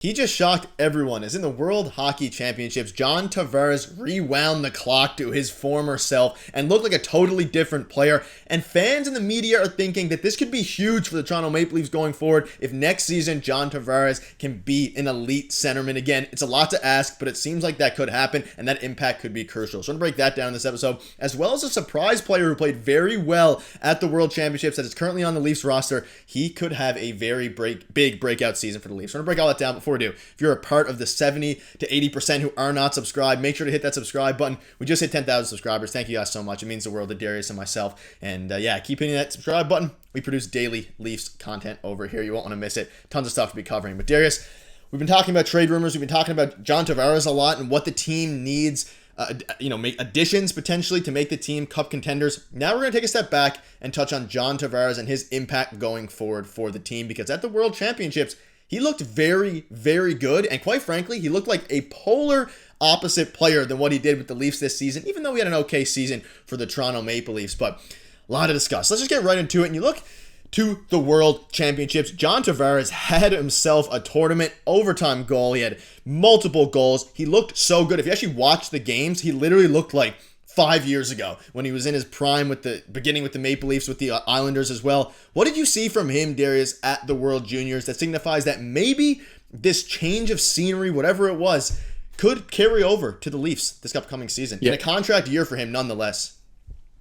He just shocked everyone as in the World Hockey Championships, John Tavares rewound the clock to his former self and looked like a totally different player. And fans in the media are thinking that this could be huge for the Toronto Maple Leafs going forward if next season John Tavares can be an elite centerman again. It's a lot to ask, but it seems like that could happen and that impact could be crucial. So I'm going to break that down in this episode, as well as a surprise player who played very well at the World Championships that is currently on the Leafs roster. He could have a very big breakout season for the Leafs. So I'm going to break all that down before we do. If you're a part of the 70 to 80% who are not subscribed, make sure to hit that subscribe button. We just hit 10,000 subscribers. Thank you guys so much. It means the world to Darius and myself. And keep hitting that subscribe button. We produce daily Leafs content over here. You won't want to miss it. Tons of stuff to be covering. But Darius, we've been talking about trade rumors. We've been talking about John Tavares a lot and what the team needs. Make additions potentially to make the team cup contenders. Now we're going to take a step back and touch on John Tavares and his impact going forward for the team, because at the World Championships, he looked very, very good, and quite frankly, he looked like a polar opposite player than what he did with the Leafs this season, even though he had an okay season for the Toronto Maple Leafs. But a lot to discuss. Let's just get right into it. And you look to the World Championships, John Tavares had himself a tournament overtime goal. He had multiple goals. He looked so good. If you actually watch the games, he literally looked like 5 years ago when he was in his prime beginning with the Maple Leafs, with the Islanders as well. What did you see from him, Darius, at the World Juniors that signifies that maybe this change of scenery, whatever it was, could carry over to the Leafs this upcoming season? In a contract year for him nonetheless.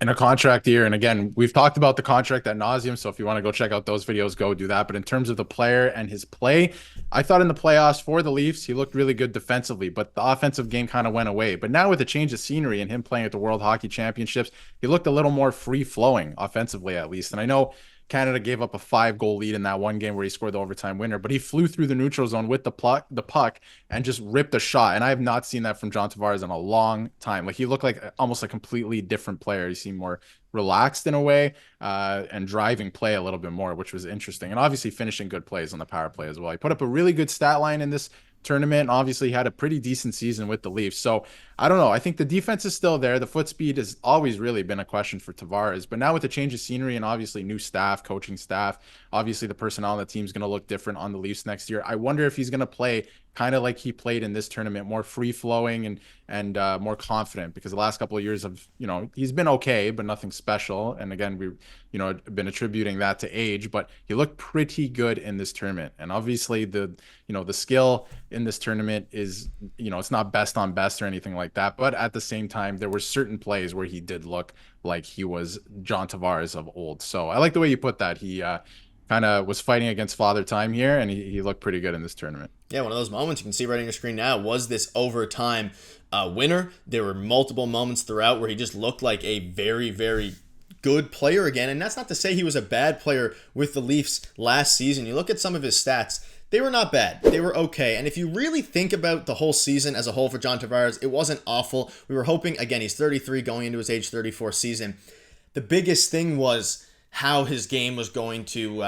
In a contract year. And again, we've talked about the contract ad nauseum, so if you want to go check out those videos, go do that. But in terms of the player and his play, I thought in the playoffs for the Leafs, he looked really good defensively, but the offensive game kind of went away. But now with a change of scenery and him playing at the World Hockey Championships, he looked a little more free-flowing offensively, at least. And I know Canada gave up a 5-goal lead in that one game where he scored the overtime winner, but he flew through the neutral zone with the puck and just ripped a shot. And I have not seen that from John Tavares in a long time. Like, he looked like almost a completely different player. He seemed more relaxed in a way, and driving play a little bit more, which was interesting. And obviously finishing good plays on the power play as well. He put up a really good stat line in this tournament, and obviously had a pretty decent season with the Leafs. So I don't know. I think the defense is still there. The foot speed has always really been a question for Tavares, but now with the change of scenery and obviously new staff, coaching staff, obviously the personnel on the team is going to look different on the Leafs next year. I wonder if he's going to play kind of like he played in this tournament, more free flowing and more confident, because the last couple of years of, he's been okay, but nothing special. And again, we've, been attributing that to age, but he looked pretty good in this tournament. And obviously the skill in this tournament is, it's not best on best or anything like that. But at the same time, there were certain plays where he did look like he was John Tavares of old. So I like the way you put that. He kind of was fighting against Father Time here, and he looked pretty good in this tournament. Yeah, one of those moments you can see right on your screen now was this overtime winner. There were multiple moments throughout where he just looked like a very, very good player again. And that's not to say he was a bad player with the Leafs last season. You look at some of his stats, they were not bad. They were okay. And if you really think about the whole season as a whole for John Tavares, it wasn't awful. We were hoping, again, he's 33 going into his age 34 season. The biggest thing was how his game was going to,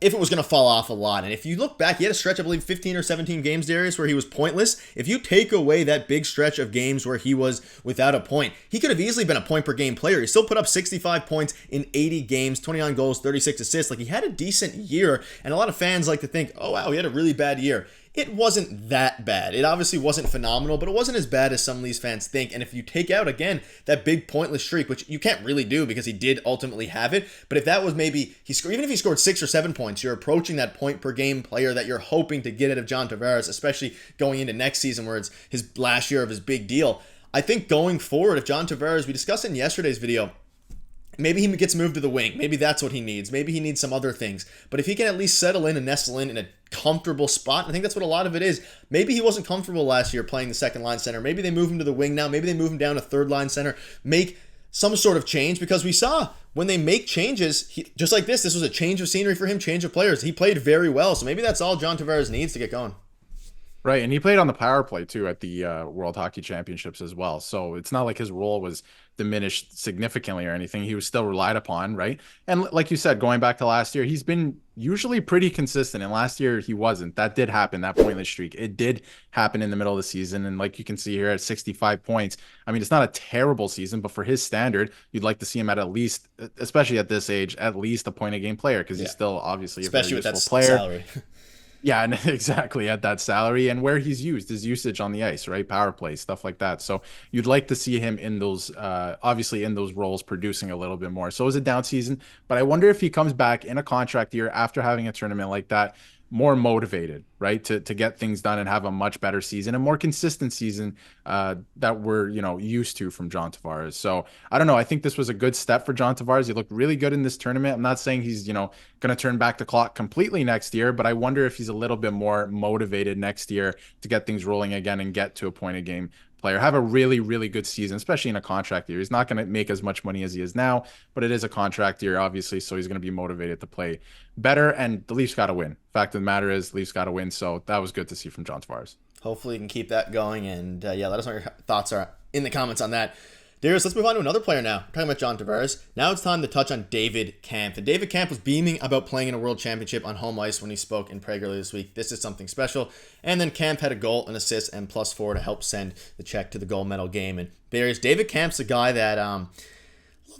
if it was going to fall off a lot. And if you look back, he had a stretch, I believe, 15 or 17 games, Darius, where he was pointless. If you take away that big stretch of games where he was without a point, he could have easily been a point-per-game player. He still put up 65 points in 80 games, 29 goals, 36 assists. Like, he had a decent year, and a lot of fans like to think, oh, wow, he had a really bad year. It wasn't that bad. It obviously wasn't phenomenal, but it wasn't as bad as some Leafs fans think. And if you take out, again, that big pointless streak, which you can't really do because he did ultimately have it, but if that was maybe, even if he scored 6 or 7 points, you're approaching that point-per-game player that you're hoping to get out of John Tavares, especially going into next season where it's his last year of his big deal. I think going forward, if John Tavares, we discussed in yesterday's video, maybe he gets moved to the wing. Maybe that's what he needs. Maybe he needs some other things. But if he can at least settle in and nestle in a comfortable spot, I think that's what a lot of it is. Maybe he wasn't comfortable last year playing the second line center. Maybe they move him to the wing now. Maybe they move him down to third line center. Make some sort of change, because we saw when they make changes, just like this was a change of scenery for him, change of players. He played very well. So maybe that's all John Tavares needs to get going. Right, and he played on the power play too at the World Hockey Championships as well. So it's not like his role was diminished significantly or anything. He was still relied upon, right? And like you said, going back to last year, he's been usually pretty consistent. And last year he wasn't. That did happen, that pointless streak. It did happen in the middle of the season. And like you can see here at 65 points, I mean, it's not a terrible season, but for his standard, you'd like to see him at least, especially at this age, at least a point a game player, because he's still obviously a very useful player. Salary. Yeah, and exactly at that salary and where he's used, his usage on the ice, right? Power play, stuff like that. So you'd like to see him in those, obviously in those roles, producing a little bit more. So it was a down season, but I wonder if he comes back in a contract year after having a tournament like that, more motivated, right? To get things done and have a much better season, a more consistent season that we're, used to from John Tavares. So I don't know. I think this was a good step for John Tavares. He looked really good in this tournament. I'm not saying he's, going to turn back the clock completely next year, but I wonder if he's a little bit more motivated next year to get things rolling again and get to a point of game player. Have a really, really good season, especially in a contract year. He's not going to make as much money as he is now, but it is a contract year, obviously, so he's going to be motivated to play better. And the Leafs got to win. Fact of the matter is, Leafs got to win. So that was good to see from John Tavares. Hopefully, you can keep that going. And yeah, let us know what your thoughts are in the comments on that. Darius, let's move on to another player now. We're talking about John Tavares. Now it's time to touch on David Kampf. And David Kampf was beaming about playing in a world championship on home ice when he spoke in Prague earlier this week. This is something special. And then Kampf had a goal, an assist, and +4 to help send the Czech to the gold medal game. And Darius, David Kampf's a guy that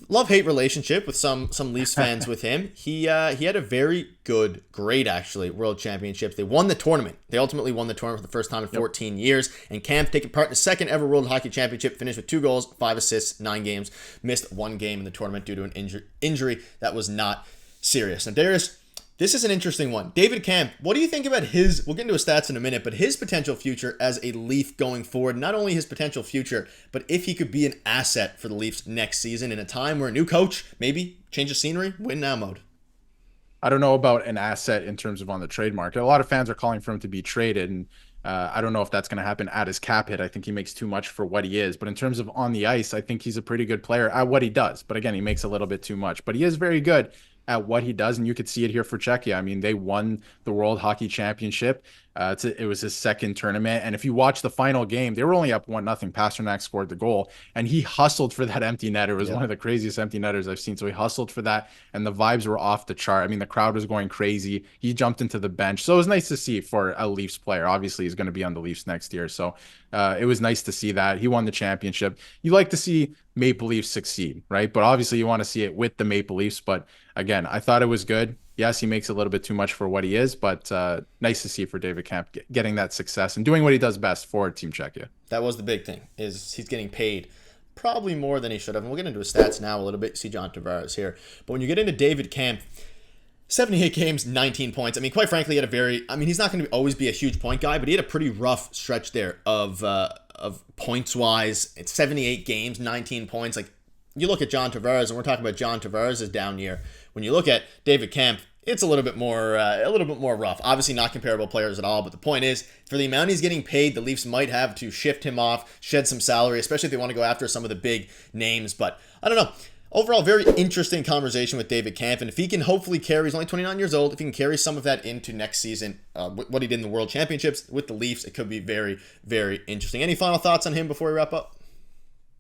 love-hate relationship with some Leafs fans with him. He had a very great actually World Championships. They won the tournament. They ultimately won the tournament for the first time in 14 years. And Kampf taking part in the second ever World Hockey Championship, finished with 2 goals, 5 assists, 9 games. Missed 1 game in the tournament due to an injury that was not serious. Now, Darius, this is an interesting one. David Kampf, what do you think about his, we'll get into his stats in a minute, but his potential future as a Leaf going forward? Not only his potential future, but if he could be an asset for the Leafs next season in a time where a new coach, maybe change of scenery, win now mode. I don't know about an asset in terms of on the trade market. A lot of fans are calling for him to be traded, and I don't know if that's going to happen at his cap hit. I think he makes too much for what he is. But in terms of on the ice, I think he's a pretty good player at what he does. But again, he makes a little bit too much. But he is very good at what he does, and you could see it here for Czechia. I mean, they won the World Hockey Championship. It was his second tournament, and if you watch the final game, they were only up 1-0. Pasternak scored the goal, and he hustled for that empty net. It was one of the craziest empty netters I've seen. So he hustled for that, and the vibes were off the chart. I mean, the crowd was going crazy. He jumped into the bench, so it was nice to see for a Leafs player. Obviously, he's going to be on the Leafs next year, so it was nice to see that he won the championship. You like to see Maple Leafs succeed, right? But obviously, you want to see it with the Maple Leafs. But again, I thought it was good. Yes, he makes a little bit too much for what he is, but nice to see for David Kampf getting that success and doing what he does best for Team Czechia. That was the big thing, is he's getting paid probably more than he should have. And we'll get into his stats now a little bit. See John Tavares here. But when you get into David Kampf, 78 games, 19 points. I mean, quite frankly, he's not going to always be a huge point guy, but he had a pretty rough stretch there of points-wise. It's 78 games, 19 points. Like, you look at John Tavares, and we're talking about John Tavares' down year. When you look at David Kampf, it's a little bit more rough. Obviously, not comparable players at all. But the point is, for the amount he's getting paid, the Leafs might have to shift him off, shed some salary, especially if they want to go after some of the big names. But I don't know. Overall, very interesting conversation with David Kampf, and if he can hopefully carry, he's only 29 years old, if he can carry some of that into next season, what he did in the World Championships with the Leafs, it could be very, very interesting. Any final thoughts on him before we wrap up?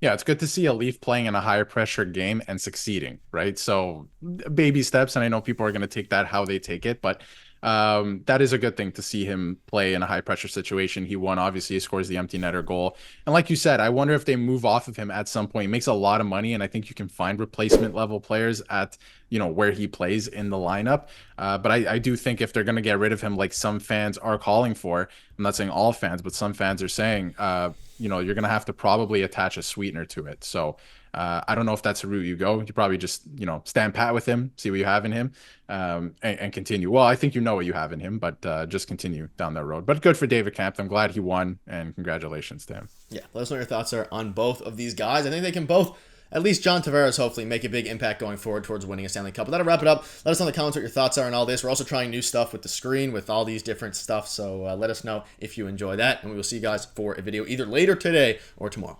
Yeah, it's good to see a Leaf playing in a higher pressure game and succeeding, right? So baby steps, and I know people are going to take that how they take it, but that is a good thing to see him play in a high pressure situation. He won, obviously, he scores the empty netter goal. And like you said, I wonder if they move off of him at some point. He makes a lot of money, and I think you can find replacement level players at, where he plays in the lineup. But I do think if they're going to get rid of him, like some fans are calling for, I'm not saying all fans, but some fans are saying, you're going to have to probably attach a sweetener to it. So I don't know if that's the route you go. You probably just, stand pat with him, see what you have in him, and continue. Well, I think you know what you have in him, but just continue down that road. But good for David Kampf. I'm glad he won, and congratulations to him. Yeah, let us know your thoughts are on both of these guys. I think they can both, at least John Tavares, hopefully make a big impact going forward towards winning a Stanley Cup. But that'll wrap it up. Let us know in the comments what your thoughts are on all this. We're also trying new stuff with the screen, with all these different stuff. So let us know if you enjoy that. And we will see you guys for a video either later today or tomorrow.